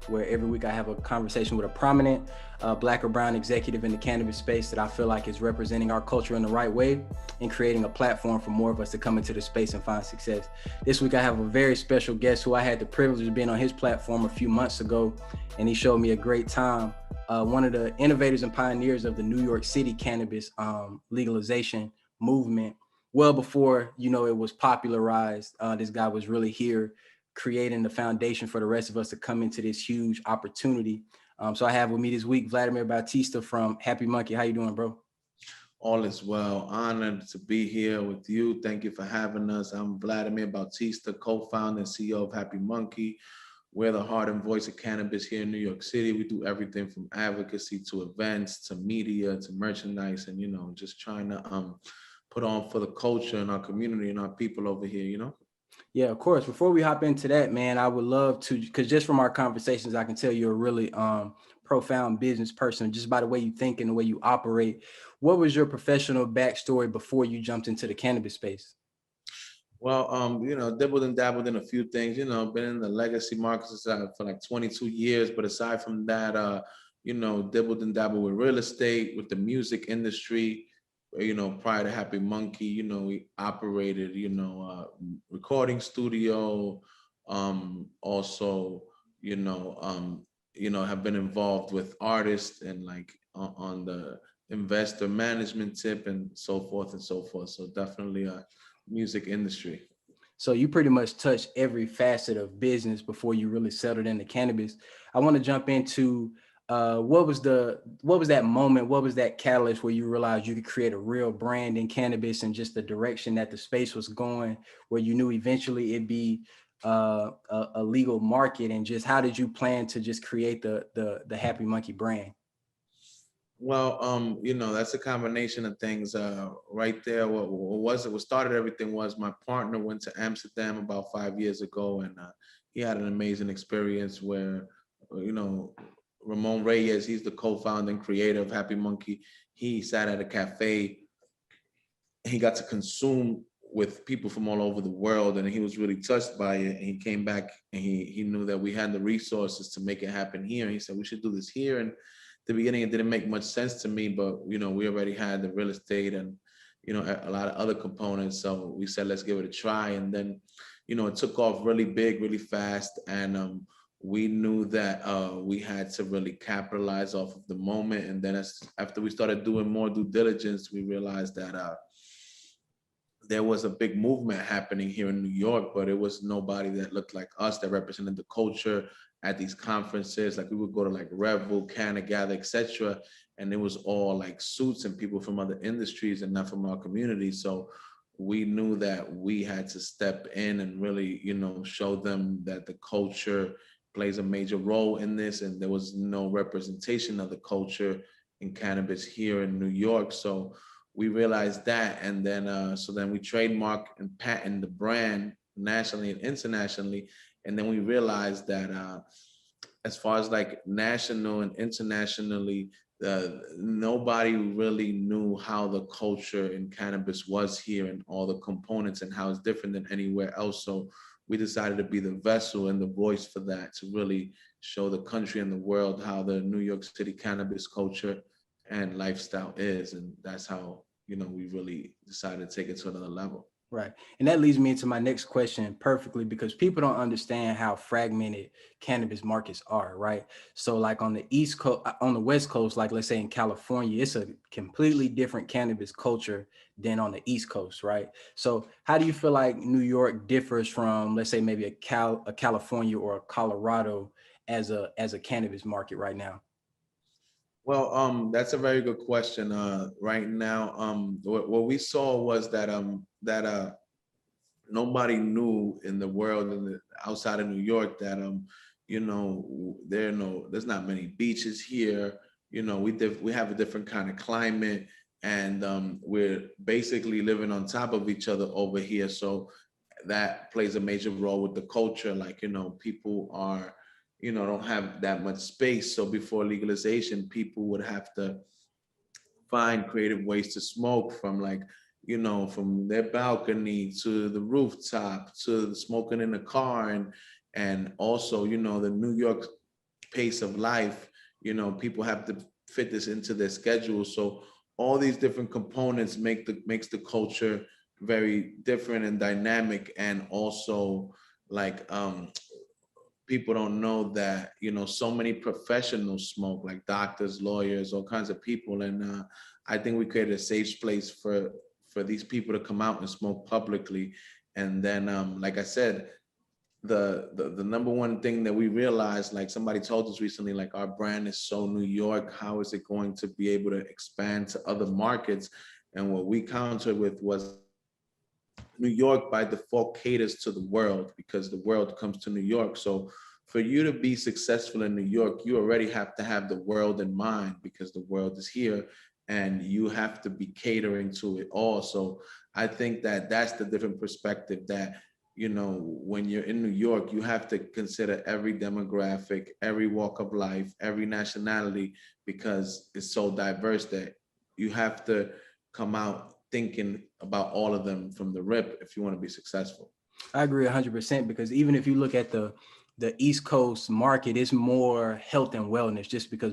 where every week I have a conversation with a prominent black or brown executive in the cannabis space that I feel like is representing our culture in the right way and creating a platform for more of us to come into the space and find success. This week I have a very special guest who I had the privilege of being on his platform a few months ago, and he showed me a great time. One of the innovators and pioneers of the New York City cannabis legalization movement. Well before, it was popularized, this guy was really here creating the foundation for the rest of us to come into this huge opportunity. So I have with me this week, Vladimir Bautista from Happy Munkey. How you doing, bro? All is well. Honored to be here with you. Thank you for having us. I'm Vladimir Bautista, co-founder and CEO of Happy Munkey. We're the heart and voice of cannabis here in New York City. We do everything from advocacy to events to media to merchandise, and just trying to put on for the culture and our community and our people over here. Yeah, of course. Before we hop into that, man, I would love to, because just from our conversations, I can tell you're a really profound business person, just by the way you think and the way you operate. What was your professional backstory before you jumped into the cannabis space? Well, dabbled and dabbled in a few things. Been in the legacy markets for like 22 years. But aside from that, dabbled and dabbled with real estate, with the music industry. Prior to Happy Munkey, we operated, recording studio. Also, have been involved with artists and like on the investor management tip and so forth and so forth. So definitely a music industry. So you pretty much touched every facet of business before you really settled into cannabis. I want to jump into what was that moment? What was that catalyst where you realized you could create a real brand in cannabis and just the direction that the space was going, where you knew eventually it'd be a legal market, and just how did you plan to just create the Happy Munkey brand? Well, that's a combination of things right there. What started everything was my partner went to Amsterdam about 5 years ago, and he had an amazing experience where, Ramon Reyes, he's the co-founder and creator of Happy Munkey. He sat at a cafe. He got to consume with people from all over the world, and he was really touched by it. And he came back and he knew that we had the resources to make it happen here. And he said we should do this here. And the beginning, it didn't make much sense to me, but we already had the real estate and a lot of other components. So we said let's give it a try, and then it took off really big, really fast, and we knew that we had to really capitalize off of the moment. And then after we started doing more due diligence, we realized that there was a big movement happening here in New York, but it was nobody that looked like us that represented the culture at these conferences. Like we would go to like Revel, Canna Gather, etc., and it was all like suits and people from other industries and not from our community. So we knew that we had to step in and really, show them that the culture plays a major role in this, and there was no representation of the culture in cannabis here in New York. So we realized that, and then so then we trademark and patent the brand nationally and internationally. And then we realized that as far as like national and internationally, nobody really knew how the culture in cannabis was here and all the components and how it's different than anywhere else. So we decided to be the vessel and the voice for that, to really show the country and the world how the New York City cannabis culture and lifestyle is. And that's how, we really decided to take it to another level. Right. And that leads me into my next question perfectly, because people don't understand how fragmented cannabis markets are, right? So like on the East Coast, on the West Coast, like let's say in California, it's a completely different cannabis culture than on the East Coast, right? So how do you feel like New York differs from, let's say, maybe a California or a Colorado as a cannabis market right now? Well, that's a very good question. Right now, what we saw was that nobody knew in the world and outside of New York that there's not many beaches here. We have a different kind of climate, and we're basically living on top of each other over here. So that plays a major role with the culture. Like people are don't have that much space. So before legalization, people would have to find creative ways to smoke, from like, from their balcony to the rooftop to smoking in the car. And also, you know, the New York pace of life, you know, people have to fit this into their schedule. So all these different components makes the culture very different and dynamic. And also, like, people don't know that, you know, so many professionals smoke, like doctors, lawyers, all kinds of people. And I think we created a safe place for these people to come out and smoke publicly. And then, like I said, the number one thing that we realized, like somebody told us recently, like our brand is so New York, how is it going to be able to expand to other markets? And what we countered with was New York by default caters to the world because the world comes to New York. So for you to be successful in New York, you already have to have the world in mind because the world is here and you have to be catering to it all. So I think that that's the different perspective that, you know, when you're in New York, you have to consider every demographic, every walk of life, every nationality, because it's so diverse that you have to come out thinking about all of them from the rip if you want to be successful. I agree 100% because even if you look at the East Coast market, it's more health and wellness just because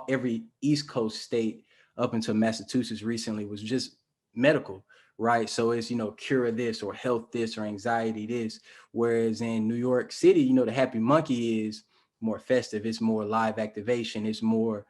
every East Coast state up until Massachusetts recently was just medical, right? So it's, you know, cure this or health this or anxiety this. Whereas in New York City, you know, the Happy Monkey is more festive. It's more live activation. It's more,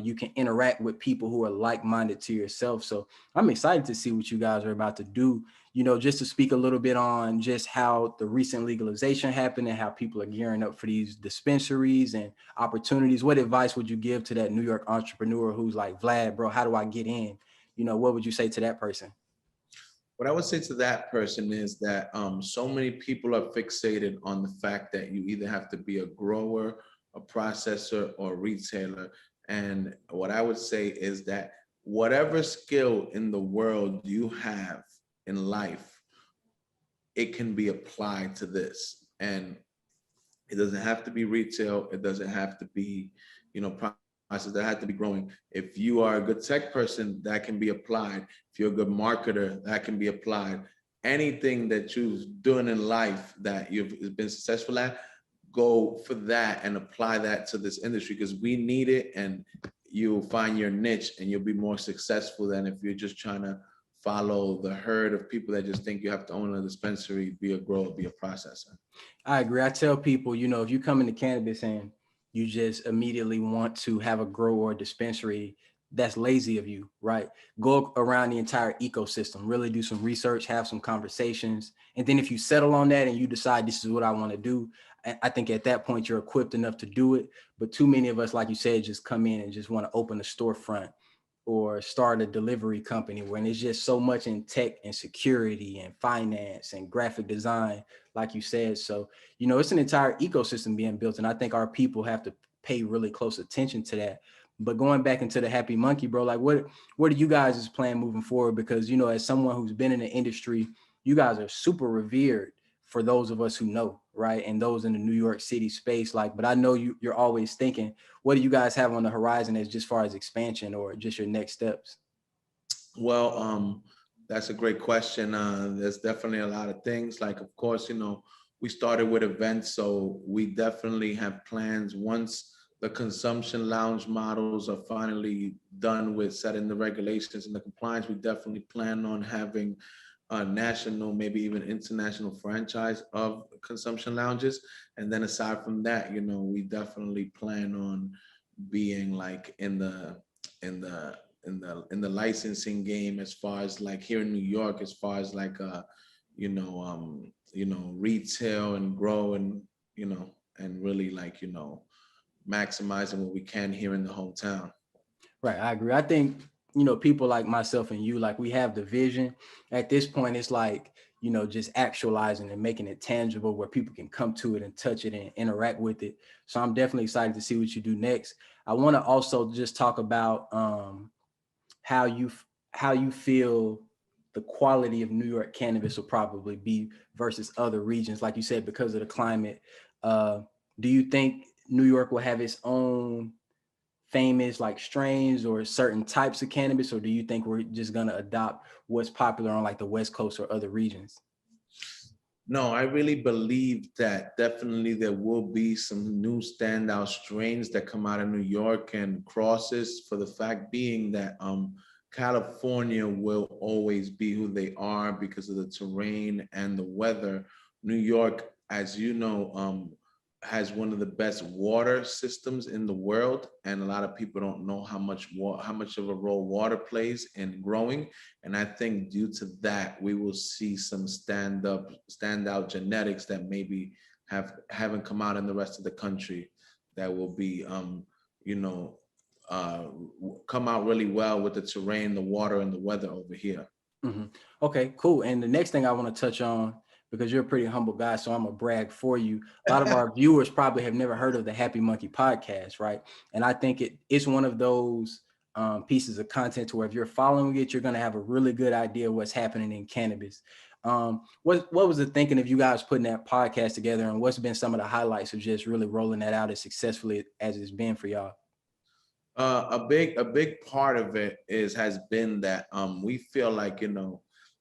you can interact with people who are like-minded to yourself. So I'm excited to see what you guys are about to do, you know, just to speak a little bit on just how the recent legalization happened and how people are gearing up for these dispensaries and opportunities. What advice would you give to that New York entrepreneur who's like, Vlad, bro, how do I get in? You know, what would you say to that person? What I would say to that person is that so many people are fixated on the fact that you either have to be a grower, a processor, or a retailer. And what I would say is that whatever skill in the world you have in life, it can be applied to this. And it doesn't have to be retail. It doesn't have to be, you know, process. That has to be growing. If you are a good tech person, that can be applied. If you're a good marketer, that can be applied. Anything that you're doing in life that you've been successful at, go for that and apply that to this industry because we need it, and you'll find your niche and you'll be more successful than if you're just trying to follow the herd of people that just think you have to own a dispensary, be a grower, be a processor. I agree. I tell people, you know, if you come into cannabis and you just immediately want to have a grow or a dispensary, that's lazy of you, right? Go around the entire ecosystem, really do some research, have some conversations. And then if you settle on that and you decide this is what I want to do, I think at that point you're equipped enough to do it. But too many of us, like you said, just come in and just want to open a storefront or start a delivery company when it's just so much in tech and security and finance and graphic design, like you said. So, you know, it's an entire ecosystem being built. And I think our people have to pay really close attention to that. But going back into the Happy Monkey, bro, like what are you guys' plan moving forward? Because, you know, as someone who's been in the industry, you guys are super revered for those of us who know, right? And those in the New York City space, like, but I know you're always thinking, what do you guys have on the horizon as just far as expansion or just your next steps? Well, that's a great question. There's definitely a lot of things. Like, of course, you know, we started with events, so we definitely have plans. Once the consumption lounge models are finally done with setting the regulations and the compliance, we definitely plan on having a national, maybe even international franchise of consumption lounges. And then aside from that, you know, we definitely plan on being like in the in the licensing game as far as like here in New York, as far as like you know, retail and grow and you know and really like you know maximizing what we can here in the hometown. Right, I agree. I think, you know, people like myself and you, like we have the vision. At this point, it's like, you know, just actualizing and making it tangible where people can come to it and touch it and interact with it. So I'm definitely excited to see what you do next. I want to also just talk about how you how you feel the quality of New York cannabis will probably be versus other regions, like you said, because of the climate. Uh, do you think New York will have its own famous like strains or certain types of cannabis, or do you think we're just gonna adopt what's popular on like the West Coast or other regions? No, I really believe that definitely there will be some new standout strains that come out of New York and crosses, for the fact being that California will always be who they are because of the terrain and the weather. New York, as you know, has one of the best water systems in the world, and a lot of people don't know how much of a role water plays in growing. And I think due to that, we will see some standout genetics that maybe haven't come out in the rest of the country, that will be, you know, uh, come out really well with the terrain, the water, and the weather over here. Mm-hmm. Okay, cool. And the next thing I want to touch on, because you're a pretty humble guy, so I'm gonna brag for you. A lot of our viewers probably have never heard of the Happy Munkey podcast, right? And I think it's one of those pieces of content to where if you're following it, you're gonna have a really good idea of what's happening in cannabis. What was the thinking of you guys putting that podcast together, and what's been some of the highlights of just really rolling that out as successfully as it's been for y'all? A big part of it has been that we feel like,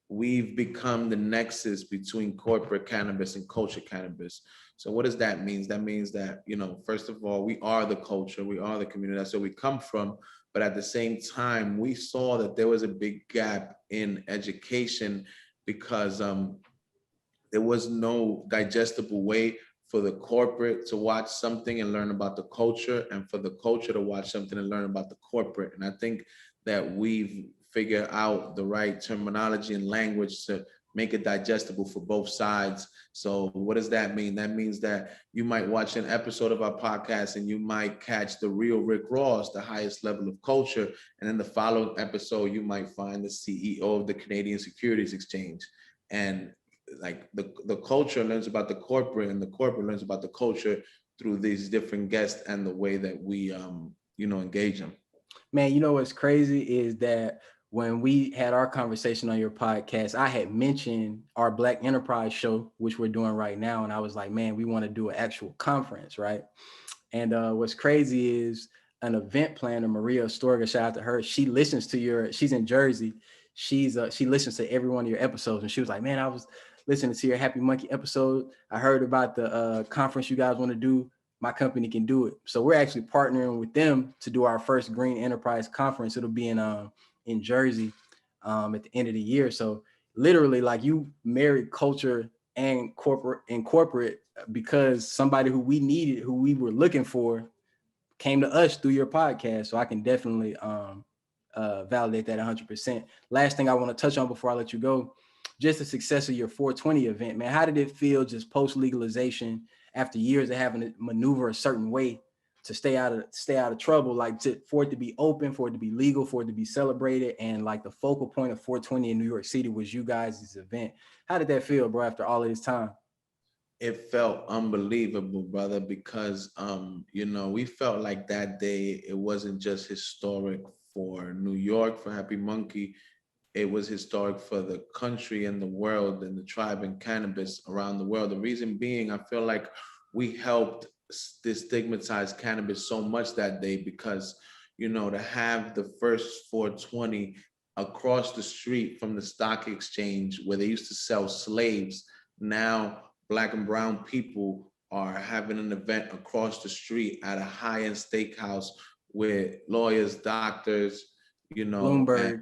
we've become the nexus between corporate cannabis and culture cannabis. So what does that mean? That means that, first of all, we are the culture, we are the community, that's where we come from. But at the same time, we saw that there was a big gap in education because there was no digestible way for the corporate to watch something and learn about the culture, and for the culture to watch something and learn about the corporate. And I think that we've figured out the right terminology and language to make it digestible for both sides. So what does that mean? That means that you might watch an episode of our podcast and you might catch the real Rick Ross, the highest level of culture. And in the following episode, you might find the CEO of the Canadian Securities Exchange. And like the culture learns about the corporate, and the corporate learns about the culture through these different guests and the way that we engage them. Man, you know what's crazy is that when we had our conversation on your podcast, I had mentioned our Black Enterprise show, which we're doing right now. And I was like, man, we want to do an actual conference, right? And what's crazy is an event planner, Maria Astorga, shout out to her. She listens to she's in Jersey. She listens to every one of your episodes. And she was like, man, I was listening to your Happy Munkey episode. I heard about the conference you guys want to do. My company can do it. So we're actually partnering with them to do our first Green Enterprise conference. It'll be in Jersey at the end of the year. So literally, like, you married culture and corporate because somebody who we needed, who we were looking for, came to us through your podcast. So I can definitely validate that 100%. Last thing I want to touch on before I let you go, just the success of your 420 event, man. How did it feel just post legalization, after years of having to maneuver a certain way to stay out of trouble, like for it to be open, for it to be legal, for it to be celebrated, and like the focal point of 420 in New York City was you guys' event. How did that feel, bro, after all of this time? It felt unbelievable, brother, because we felt like that day it wasn't just historic for New York, for Happy Munkey. It was historic for the country and the world and the tribe and cannabis around the world. The reason being, I feel like we helped destigmatize cannabis so much that day because, to have the first 420 across the street from the stock exchange where they used to sell slaves, now Black and brown people are having an event across the street at a high-end steakhouse with lawyers, doctors, Bloomberg.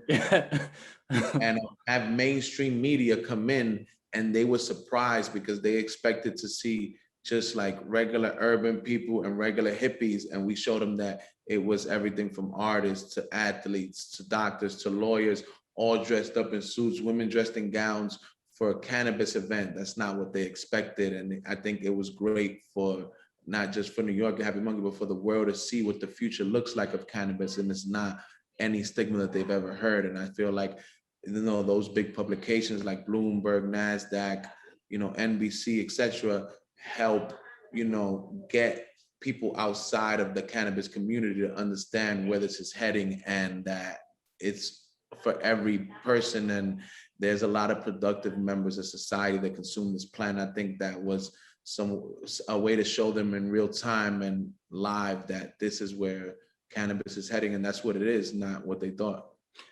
and have mainstream media come in, and they were surprised because they expected to see just like regular urban people and regular hippies, and we showed them that it was everything from artists to athletes to doctors to lawyers, all dressed up in suits, women dressed in gowns for a cannabis event. That's not what they expected, and I think it was great for not just for New York and Happy Munkey, but for the world to see what the future looks like of cannabis, and it's not any stigma that they've ever heard. And I feel like, those big publications like Bloomberg, NASDAQ, NBC, etc., help, get people outside of the cannabis community to understand where this is heading and that it's for every person. And there's a lot of productive members of society that consume this plant. I think that was a way to show them in real time and live that this is where cannabis is heading, and that's what it is, not what they thought.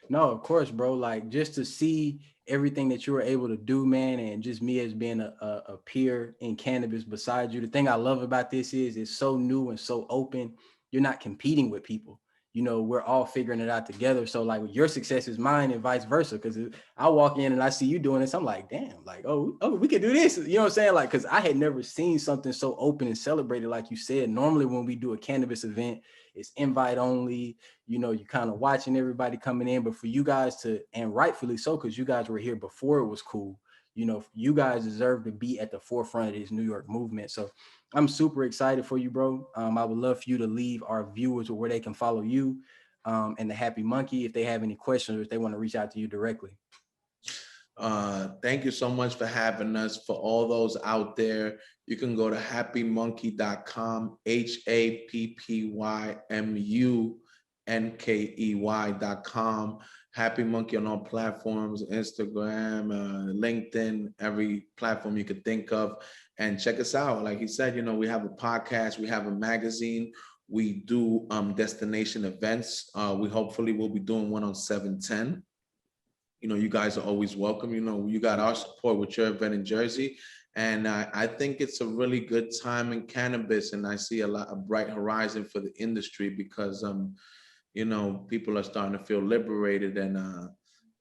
No, of course, bro. Like, just to see everything that you were able to do, man, and just me as being a peer in cannabis beside you. The thing I love about this is it's so new and so open. You're not competing with people. You know, we're all figuring it out together. So like your success is mine and vice versa. Cause I walk in and I see you doing this. I'm like, damn, like, oh, we can do this. You know what I'm saying? Like, cause I had never seen something so open and celebrated. Like you said, normally when we do a cannabis event, it's invite only, you know, you kind of watching everybody coming in, but for you guys to, and rightfully so, cause you guys were here before it was cool. You know, you guys deserve to be at the forefront of this New York movement. So I'm super excited for you, bro. I would love for you to leave our viewers where they can follow you and the Happy Munkey if they have any questions or if they want to reach out to you directly. Thank you so much for having us. For all those out there, you can go to happymunkey.com, happymunkey.com. Happy Munkey on all platforms, Instagram, LinkedIn, every platform you could think of. And check us out. Like he said, you know, we have a podcast, we have a magazine, we do destination events. We hopefully will be doing one on 7/10. You know, you guys are always welcome. You know, you got our support with your event in Jersey. And I think it's a really good time in cannabis. And I see a bright horizon for the industry because, you know, people are starting to feel liberated and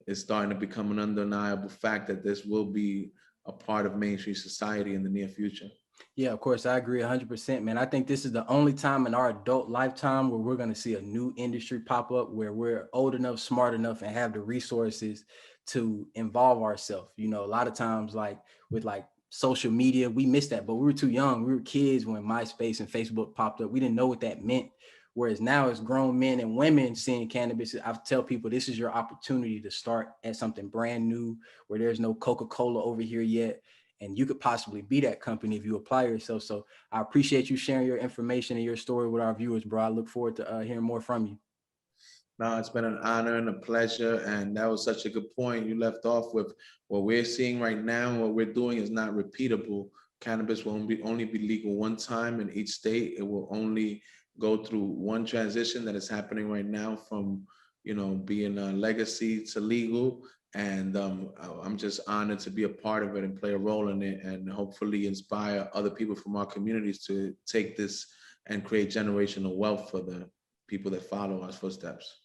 it's starting to become an undeniable fact that this will be a part of mainstream society in the near future. Yeah, of course, I agree 100%, man. I think this is the only time in our adult lifetime where we're going to see a new industry pop up, where we're old enough, smart enough, and have the resources to involve ourselves. You know, a lot of times, like with like social media, we missed that, but we were too young. We were kids when MySpace and Facebook popped up. We didn't know what that meant. Whereas now it's grown men and women seeing cannabis. I tell people this is your opportunity to start at something brand new where there's no Coca-Cola over here yet. And you could possibly be that company if you apply yourself. So I appreciate you sharing your information and your story with our viewers, bro. I look forward to hearing more from you. No, it's been an honor and a pleasure. And that was such a good point you left off with. What we're seeing right now, what we're doing is not repeatable. Cannabis will only be legal one time in each state. It will only go through one transition that is happening right now from, you know, being a legacy to legal. And I'm just honored to be a part of it and play a role in it and hopefully inspire other people from our communities to take this and create generational wealth for the people that follow our footsteps.